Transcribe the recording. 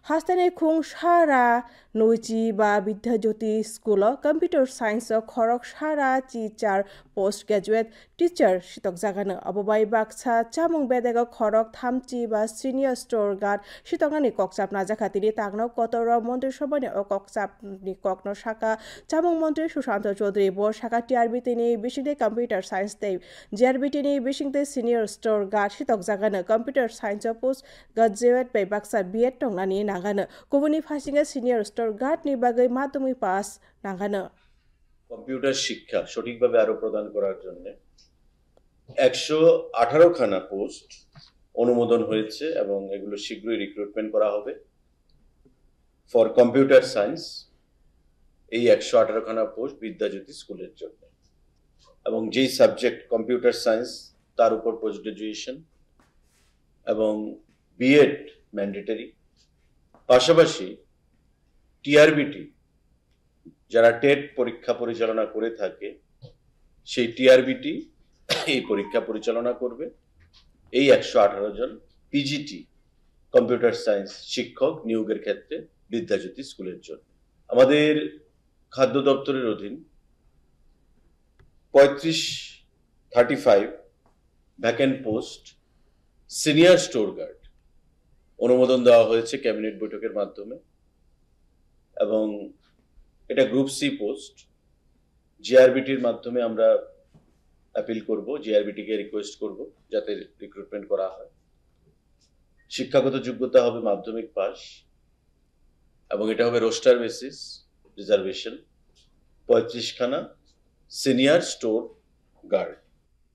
Hastane khung shara noiji ba Vidyajyoti School Computer Science khorok shara teacher postgraduate teacher shitok jagana abobai baksa chamung bedega khorok thamchi ba senior store guard shitokani kokchap najakhatini tagno kotoro mantri sobani kokchap ni kokno shaka chamung mantri Sushant Chaudhary bo shaka TRB tini bishingde computer science te JRB tini bishingde senior store guard shitok jagana computer science post graduate by baksa B.Ed tongnani nangano kubuni fasinga senior store guard ni bagai madhyamik pass nangano computer শিক্ষা সঠিকভাবে আরো প্রদান করার জন্য 118 খানা post অনুমোদন হয়েছে এবং এগুলো শীঘ্রই রিক্রুটমেন্ট করা হবে ফর কম্পিউটার সায়েন্স এই 118 খানা পোস্ট বিদ্যাজ্যোতি স্কুলের জন্য এবং যেই সাবজেক্ট কম্পিউটার সায়েন্স তার উপর পোস্ট গ্রাজুয়েশন এবং B.Ed ম্যান্ডেটরি পাশাপাশি টিআরবিটি যারা টেট পরীক্ষা পরিচালনা করে থাকে সেই টিআরবিটি এই পরীক্ষা পরিচালনা করবে এই 118 জন পিজিটি কম্পিউটার সায়েন্স শিক্ষক নিয়োগের ক্ষেত্রে বিদ্যাজ্যোতি স্কুলের জন্য আমাদের খাদ্য দপ্তরের অধীন 35 vacant post senior store guard অনুমোদন দেওয়া হয়েছে ক্যাবিনেট বৈঠকের মাধ্যমে এবং এটা গ্রুপ সি পোস্ট জিআরবিটির মাধ্যমে আমরা অ্যাপিল করব জিআরবিটি কে রিকোয়েস্ট করব যাতে রিক্রুটমেন্ট করা হয় শিক্ষাগত যোগ্যতা হবে মাধ্যমিক পাস এবং এটা হবে রোস্টার বেসিস রিজার্ভেশন 35 খানা সিনিয়র স্টোর গার্ড